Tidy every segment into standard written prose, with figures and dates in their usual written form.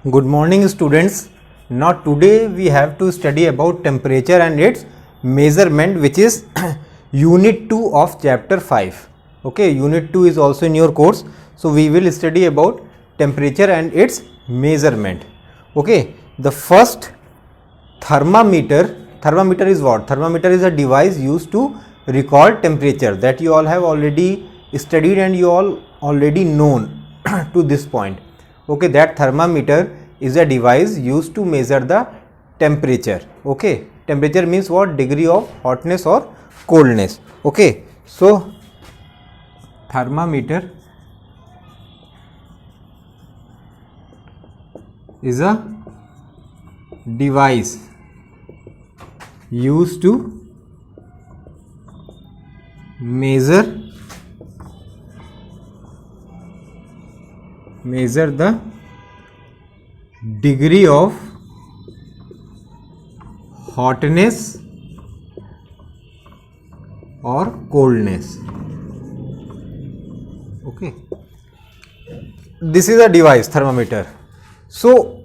Good morning students. Now today we have to study about temperature and its measurement, which is unit 2 of chapter 5. Okay, unit 2 is also in your course. So we will study about temperature and its measurement. Okay, the first thermometer is what? Thermometer is a device used to record temperature that you all have already studied and you all already known to this point. Okay, that thermometer is a device used to measure the temperature. Okay, temperature means what? Degree of hotness or coldness. Okay, so thermometer is a device used to measure the degree of hotness or coldness. Okay, this is a device, thermometer. So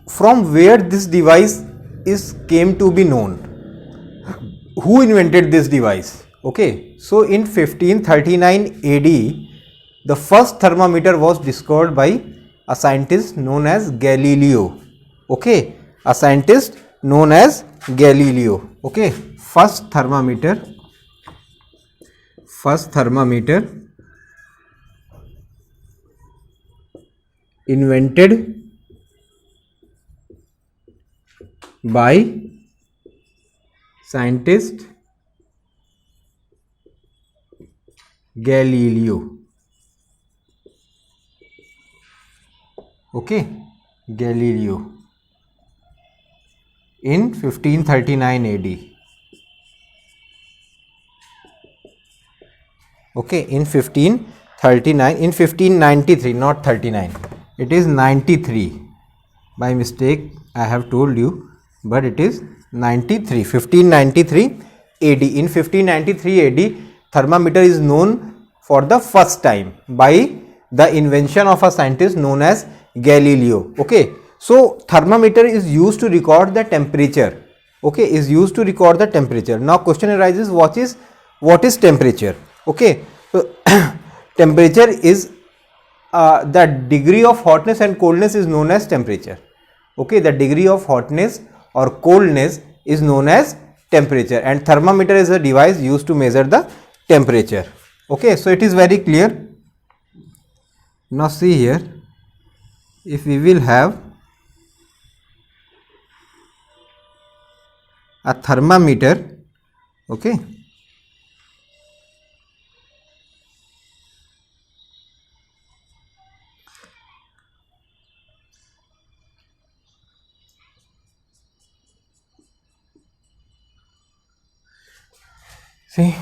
from where this device came to be known? Who invented this device? Okay, so in 1539 AD the first thermometer was discovered by a scientist known as Galileo. Okay, a scientist known as Galileo. Okay, first thermometer invented by scientist Galileo. Okay, Galileo in 1539 AD. Okay, in 1593, not 39. It is 93. By mistake, I have told you, but it is 93. 1593 AD. In 1593 AD, thermometer is known for the first time by the invention of a scientist known as Galileo. Okay, so thermometer is used to record the temperature. Okay, is used to record the temperature. Now question arises, what is temperature? Okay, so temperature is the degree of hotness and coldness is known as temperature. Okay, the degree of hotness or coldness is known as temperature, and thermometer is a device used to measure the temperature. Okay, so it is very clear. Now see here, if we will have a thermometer, okay, see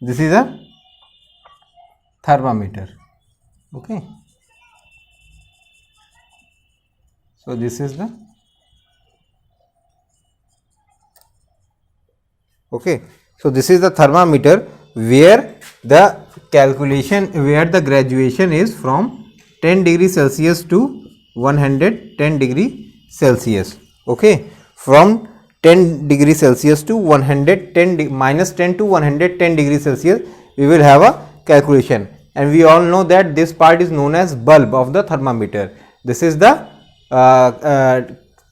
this is a thermometer. Okay, so this is the thermometer where the graduation is from 10 degrees Celsius to 110 degree Celsius. Okay, from 10 degrees Celsius to minus 10 to 110 degrees Celsius we will have a calculation, and we all know that this part is known as bulb of the thermometer. This is the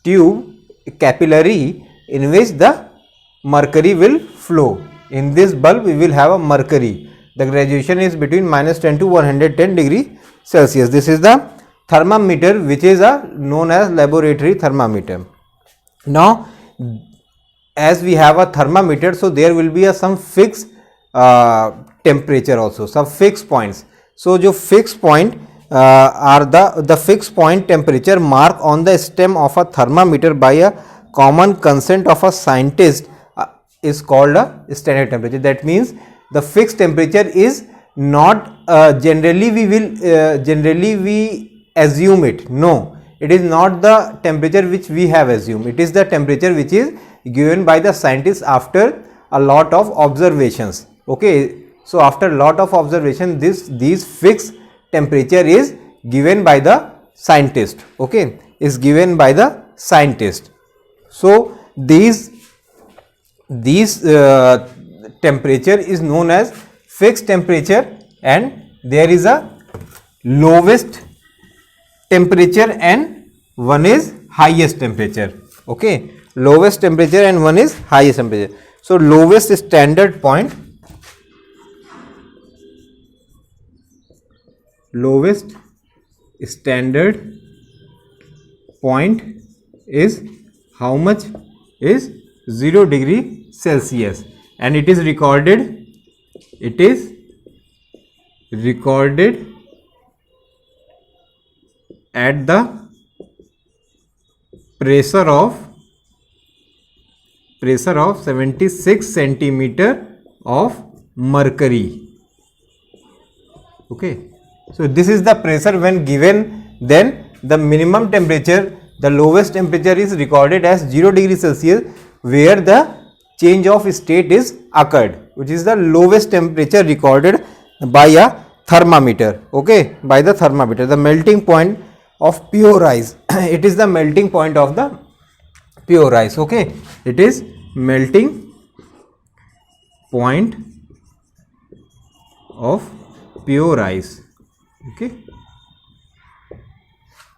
tube capillary in which the mercury will flow. In this bulb we will have a mercury. The graduation is between minus 10 to 110 degree Celsius. This is the thermometer, which is known as laboratory thermometer. Now as we have a thermometer, so there will be some fixed temperature also, some fixed points. So जो fixed point are the fixed point temperature marked on the stem of a thermometer by a common consent of a scientist is called a standard temperature. That means the fixed temperature is not generally we assume it. No, it is not the temperature which we have assumed. It is the temperature which is given by the scientists after a lot of observations. Okay, so after a lot of observation, these fixed temperature is given by the scientist, okay, is given by the scientist. So these temperature is known as fixed temperature, and there is a lowest temperature and one is highest temperature, okay, lowest temperature and one is highest temperature. So lowest standard point, lowest standard point is how much? Is 0 degree Celsius, and it is recorded at the pressure of 76 centimeter of mercury, okay. So this is the pressure when given, then the minimum temperature, the lowest temperature is recorded as 0 degree Celsius, where the change of state is occurred, which is the lowest temperature recorded by a thermometer, okay, by the thermometer. The melting point of pure ice, it is the melting point of the pure ice, okay, it is melting point of pure ice, okay.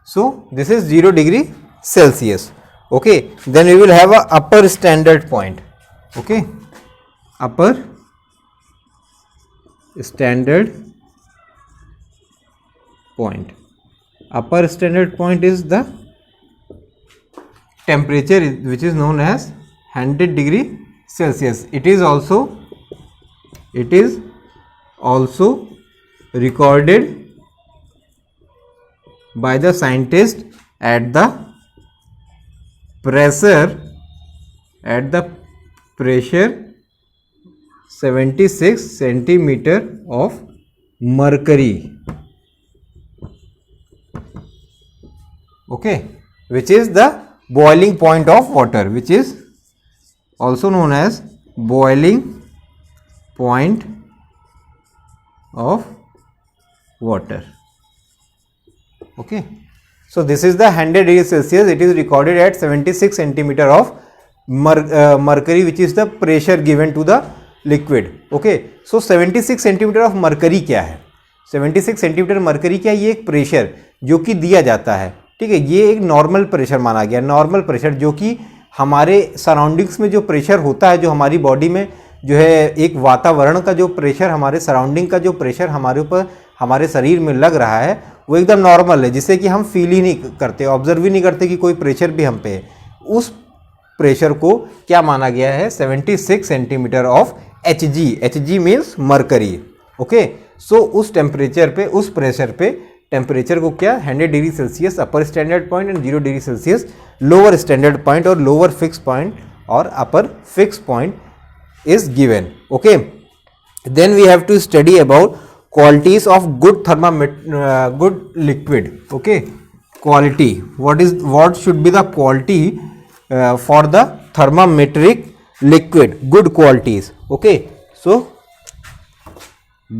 So this is 0 degree Celsius, okay. Then we will have a upper standard point, okay, upper standard point. Upper standard point is the temperature which is known as 100 degree Celsius. It is also recorded by the scientist at the pressure 76 centimeter of mercury, okay, which is the boiling point of water, which is also known as boiling point of water, okay. So this is the 100 degree Celsius. It is recorded at 76 centimeter of mercury, which is the pressure given to the liquid, okay. So 76 centimeter of mercury क्या है? 76 centimetre mercury क्या, ये एक pressure जो कि दिया जाता है, ठीक है, ये एक नॉर्मल प्रेशर माना गया, नॉर्मल प्रेशर जो कि हमारे सराउंडिंग्स में जो प्रेशर होता है, जो हमारी बॉडी में जो है एक वातावरण का जो प्रेशर, हमारे सराउंडिंग का जो प्रेशर हमारे ऊपर हमारे शरीर में लग रहा है, वो एकदम नॉर्मल है, जिससे कि हम फील ही नहीं करते, ऑब्जर्व ही नहीं करते कि कोई प्रेशर भी हम पे है। उस प्रेशर को क्या माना गया है? 76 centimetre of Hg। Hg means mercury, okay. So उस टेम्परेचर पे, उस प्रेशर पे टेम्परेचर को क्या 100 degree Celsius upper standard point and 0 degree Celsius lower standard point और लोअर फिक्स पॉइंट और upper fix point is given, okay. Then we have to study about qualities of good good liquid, okay. Quality, what should be the quality for the thermometric liquid? Good qualities, okay. So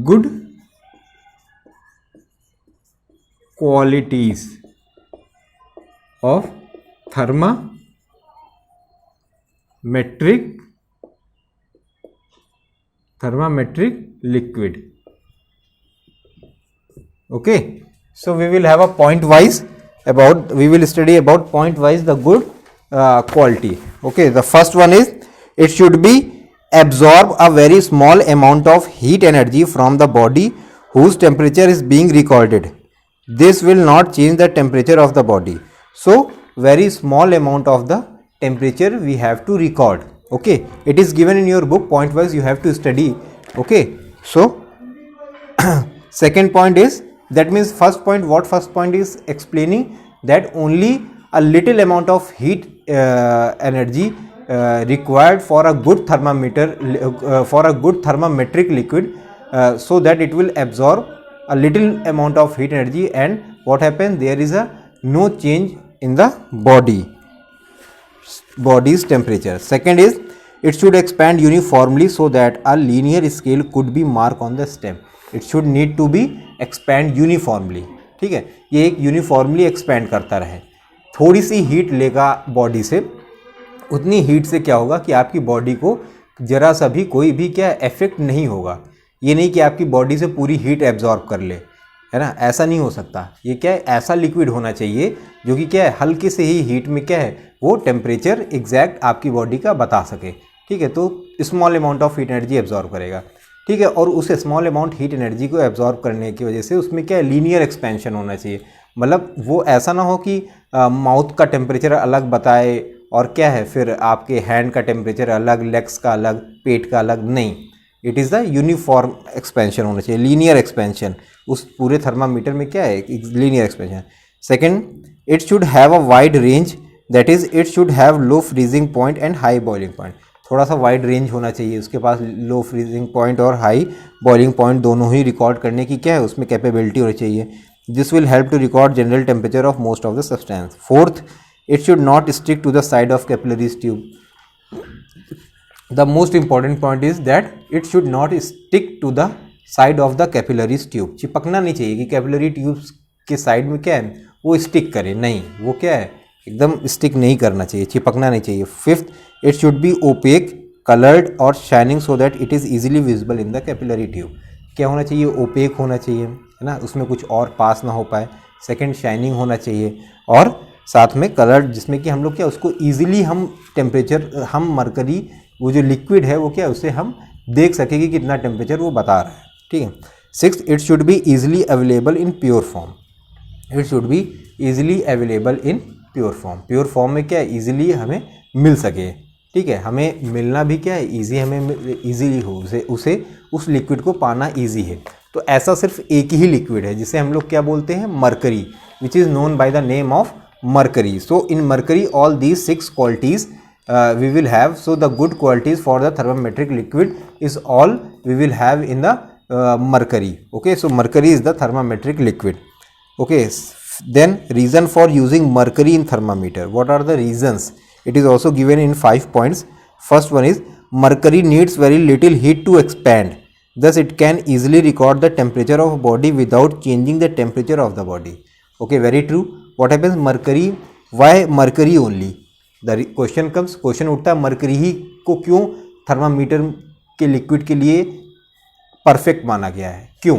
good qualities of thermometric liquid, okay. So we will have a point wise we will study about point wise the good quality, okay. The first one is it should be absorb a very small amount of heat energy from the body whose temperature is being recorded. This will not change the temperature of the body. So very small amount of the temperature we have to record, okay. It is given in your book point wise, you have to study, okay. So second point is, that means first point, what first point is explaining that only a little amount of heat energy required for a good for a good thermometric liquid, so that it will absorb a little amount of heat energy, and what happens, there is no change in the body's temperature. Second is it should expand uniformly so that a linear scale could be marked on the stem. It should need to be expand uniformly, ठीक है, ये एक uniformly expand करता रहे, थोड़ी सी heat लेगा body से, उतनी हीट से क्या होगा कि आपकी बॉडी को जरा सा भी कोई भी क्या इफेक्ट नहीं होगा। ये नहीं कि आपकी बॉडी से पूरी हीट एब्जॉर्ब कर ले, है ना, ऐसा नहीं हो सकता। ये क्या है, ऐसा लिक्विड होना चाहिए जो कि क्या है, हल्के से ही हीट में क्या है, वो टेम्परेचर एग्जैक्ट आपकी बॉडी का बता सके, ठीक है। तो small amount of heat energy absorb करेगा, ठीक है। और उस स्मॉल अमाउंट हीट एनर्जी को एब्जॉर्ब करने की वजह से उसमें क्या है, लीनियर एक्सपेंशन होना चाहिए। मतलब वो ऐसा ना हो कि माउथ का टेम्परेचर अलग बताए और क्या है, फिर आपके हैंड का टेम्परेचर अलग, लेग्स का अलग, पेट का अलग, नहीं। It is the uniform expansion होना चाहिए, लीनियर एक्सपेंशन। उस पूरे थर्मामीटर में क्या है, linear expansion. Second, it should have a wide range, that is it should have low freezing point and high boiling point. थोड़ा सा वाइड रेंज होना चाहिए उसके पास, लो फ्रीजिंग पॉइंट और हाई बॉइलिंग पॉइंट दोनों ही रिकॉर्ड करने की क्या है, उसमें कैपेबिलिटी होनी चाहिए। This will help to record general temperature of most of the substance. Fourth, it should not stick to the side of capillaries tube. The most important point is that it should not stick to the side of the capillaries tube. चिपकना नहीं चाहिए कि capillary tubes के side में क्या है, वो stick करे, नहीं, वो क्या है, एकदम स्टिक नहीं करना चाहिए, चिपकना नहीं चाहिए। Fifth, it should be opaque, coloured और shining so that it is easily visible in the capillary tube. क्या होना चाहिए, ओपेक होना चाहिए, है ना, उसमें कुछ और पास ना हो पाए। सेकेंड, शाइनिंग होना चाहिए, और साथ में कलर, जिसमें कि हम लोग क्या उसको ईजिली हम टेम्परेचर, हम मरकरी वो जो लिक्विड है वो क्या उसे हम देख सकें कि कितना टेम्परेचर वो बता रहा है, ठीक है। Six, it should be easily available in pure form. It should be easily available in pure form. Pure form में क्या ईजिली हमें मिल सके, ठीक है, हमें मिलना भी क्या है, ईजी, हमें ईजिली हो, उसे उस लिक्विड को पाना ईजी है। तो ऐसा सिर्फ एक ही लिक्विड है जिसे हम लोग क्या बोलते हैं, mercury, which is known by the name of mercury. So in mercury all these 6 qualities we will have. So the good qualities for the thermometric liquid is all we will have in the mercury. Okay, so mercury is the thermometric liquid. Okay, then reason for using mercury in thermometer. What are the reasons? It is also given in 5 points. First one is mercury needs very little heat to expand, thus it can easily record the temperature of body without changing the temperature of the body. Okay, very true. What happens, mercury, why mercury only? The question comes, question उठता है, mercury ही को क्यों thermometer के liquid के लिए perfect माना गया है, क्यों?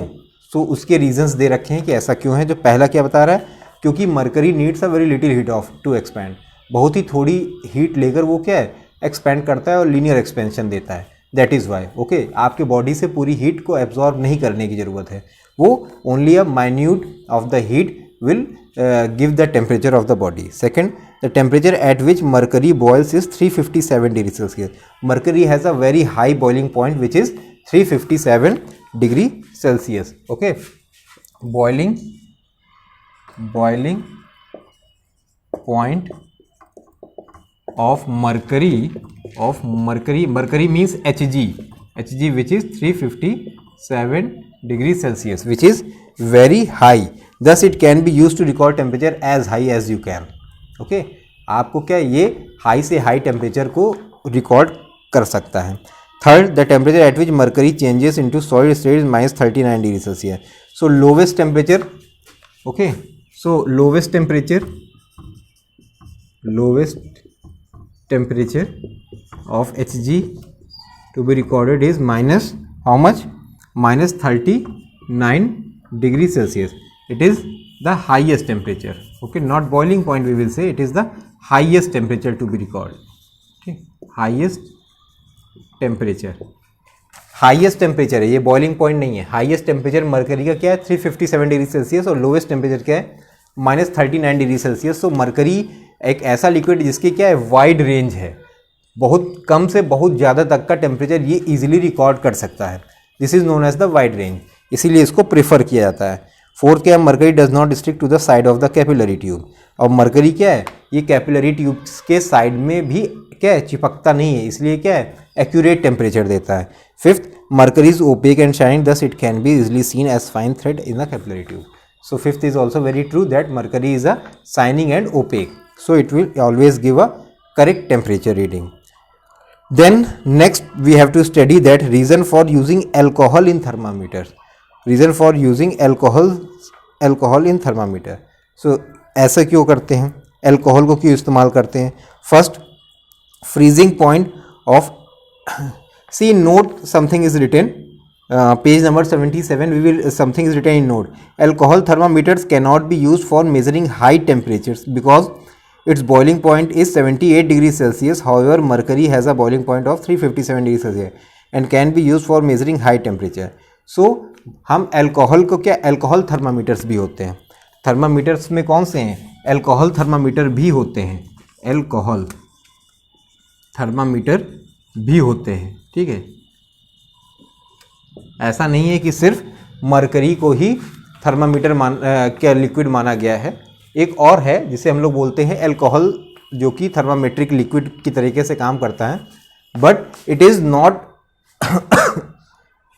तो उसके रीजंस दे रखे हैं कि ऐसा क्यों है। जो पहला क्या बता रहा है, क्योंकि mercury needs a very little heat of to expand, बहुत ही थोड़ी हीट लेकर वो क्या है, एक्सपैंड करता है और लीनियर एक्सपेंशन देता है, दैट इज़ वाई। ओके, आपके बॉडी से पूरी हीट को एब्जॉर्ब नहीं करने की ज़रूरत है, वो only a minute of the heat will give the temperature of the body. Second, the temperature at which mercury boils is 357 degrees Celsius. Mercury has a very high boiling point which is 357 degree Celsius. Okay, boiling point of mercury means Hg which is 357 degree Celsius, which is very high. Thus it can be used to record temperature as high as you can. Okay, आपको क्या ये high से high temperature को record कर सकता है। Third, the temperature at which mercury changes into solid state is -39 degree Celsius. So lowest temperature, okay, so lowest temperature of Hg to be recorded is minus how much? -39 degree Celsius. It is the highest temperature. Okay, not boiling point we will say, it is the highest temperature to be recorded. Okay, highest temperature. Highest temperature है ये, boiling point नहीं है. Highest temperature mercury का क्या है 357 degree Celsius और lowest temperature क्या है -39 डिग्री सेल्सियस. तो मरकरी एक ऐसा लिक्विड जिसकी क्या है वाइड रेंज है, बहुत कम से बहुत ज़्यादा तक का टेम्परेचर ये इजीली रिकॉर्ड कर सकता है. This is known as the wide range, इसीलिए इसको प्रेफर किया जाता है. फोर्थ क्या है, mercury does not stick to the side of the capillary tube. और मरकरी क्या है, ये कैपिलरी ट्यूब्स के साइड में भी क्या है चिपकता नहीं है, इसलिए क्या है एक्यूरेट टेम्परेचर देता है. Fifth, mercury is opaque and shining, thus it can be easily seen as fine thread in the capillary tube. So fifth is also very true that mercury is a shining and opaque, so it will always give a correct temperature reading. Then next we have to study that reason for using alcohol in thermometers. Reason for using alcohol in thermometer. So ऐसा क्यों करते हैं, alcohol को क्यों इस्तेमाल करते हैं? First, freezing point of, see note something is written, page number 77 we will something is written in note. Alcohol thermometers cannot be used for measuring high temperatures because its boiling point is 78 degrees Celsius. However, mercury has a boiling point of 357 degrees Celsius and can be used for measuring high temperature. So हम alcohol को क्या, alcohol thermometers भी होते हैं। Thermometers में कौन से हैं? एल्कोहल थर्मामीटर भी होते हैं, एल्कोहल थर्मामीटर भी होते हैं, ठीक है। ऐसा नहीं है कि सिर्फ मरकरी को ही थर्मामीटर क्या लिक्विड माना गया है। एक और है जिसे हम लोग बोलते हैं एल्कोहल, जो कि थर्मामेट्रिक लिक्विड की तरीके से काम करता है, but it is not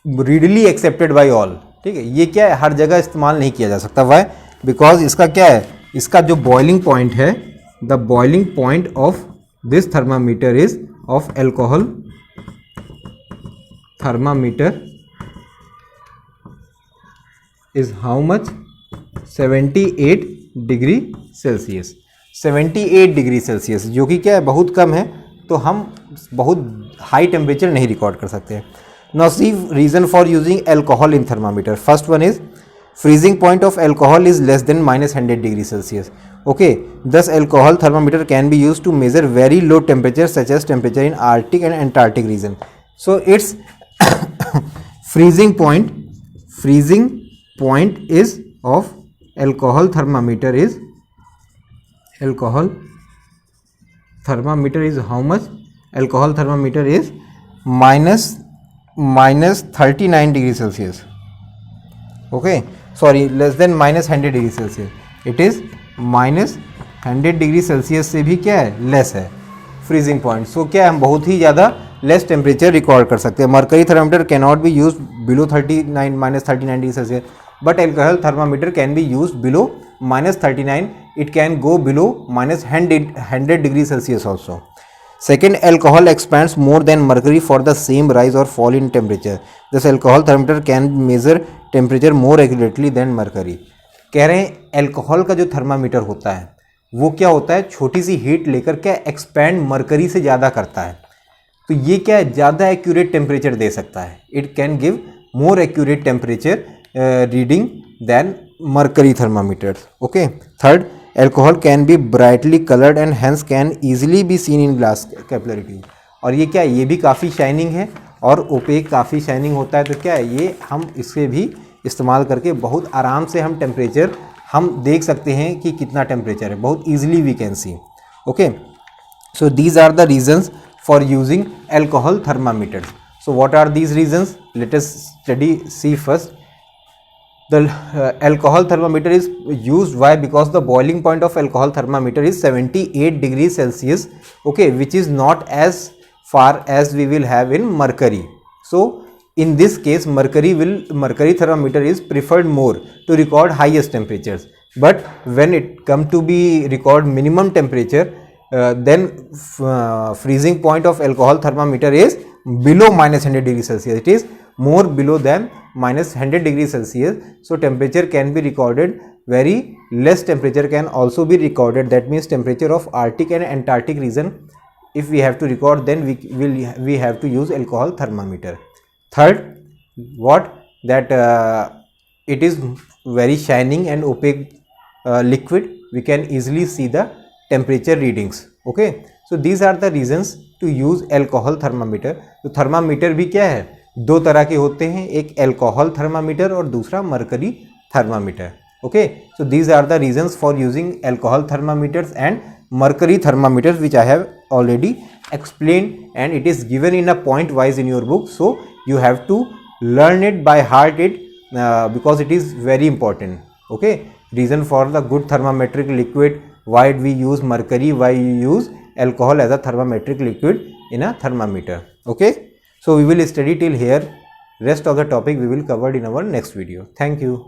readily accepted by all, ठीक है। ये क्या है, हर जगह इस्तेमाल नहीं किया जा सकता। वाई? बिकॉज इसका क्या है, इसका जो बॉइलिंग पॉइंट है, the boiling point of this thermometer is of alcohol thermometer is how much? 78 degree Celsius. 78 degree Celsius जो कि क्या है, बहुत कम है, तो हम बहुत हाई टेम्परेचर नहीं रिकॉर्ड कर सकते हैं। Now see reason for using alcohol in thermometer. First one is freezing point of alcohol is less than -100 degree Celsius. Okay, thus alcohol thermometer can be used to measure very low temperatures such as temperature in Arctic and Antarctic region. So its freezing point is of alcohol thermometer is how much? Alcohol thermometer is minus 39 degree Celsius. Okay, sorry, less than -100 degree Celsius. It is -100 degree Celsius से भी क्या है, less है freezing point. सो क्या है, हम बहुत ही ज़्यादा लेस टेम्परेचर रिकॉर्ड कर सकते हैं। Mercury thermometer can not be use below -39 degree Celsius, but alcohol thermometer can be used below -39. It can go below -100 degrees Celsius also. Second, alcohol expands more than mercury for the same rise or fall in temperature. Thus alcohol thermometer can measure temperature more accurately than mercury. कह रहे हैं alcohol का जो thermometer होता है वो क्या होता है, छोटी सी हीट लेकर क्या एक्सपैंड मरकरी से ज़्यादा करता है, तो ये क्या है, ज़्यादा एक्यूरेट टेम्परेचर दे सकता है। It can give more accurate temperature reading than mercury thermometers. Okay. Third, alcohol can be brightly colored and hence can easily be seen in glass capillary tube. और ये क्या है, ये भी काफ़ी शाइनिंग है और ओपेक काफ़ी शाइनिंग होता है, तो क्या है, ये हम इससे भी इस्तेमाल करके बहुत आराम से हम टेम्परेचर हम देख सकते हैं कि कितना टेम्परेचर है, बहुत easily we can see. Okay, so these are the reasons for using alcohol thermometers. So what are these reasons? Let us study see first. The alcohol thermometer is used, why? Because the boiling point of alcohol thermometer is 78 degrees Celsius, okay, which is not as far as we will have in mercury. So in this case mercury thermometer is preferred more to record highest temperatures, but when it come to be record minimum temperature, then freezing point of alcohol thermometer is below -100 degrees Celsius. It is more below than -100 degrees Celsius. So temperature can be recorded, very less temperature can also be recorded. That means temperature of Arctic and Antarctic region, if we have to record, then we have to use alcohol thermometer. Third, what? That it is very shining and opaque liquid. We can easily see the temperature readings. Okay, so these are the reasons to use alcohol thermometer. तो thermometer भी क्या है, दो तरह के होते हैं, एक एल्कोहल थर्मामीटर और दूसरा mercury thermometer. Okay, so these are the reasons for using alcohol thermometers and mercury thermometers which I have already explained, and it is given in a point wise in your book, so you have to learn it by heart it because it is very important. Okay, reason for the good thermometric liquid, why we use mercury, why you use alcohol as a thermometric liquid in a thermometer. Okay, so we will study till here. Rest of the topic we will cover in our next video. Thank you.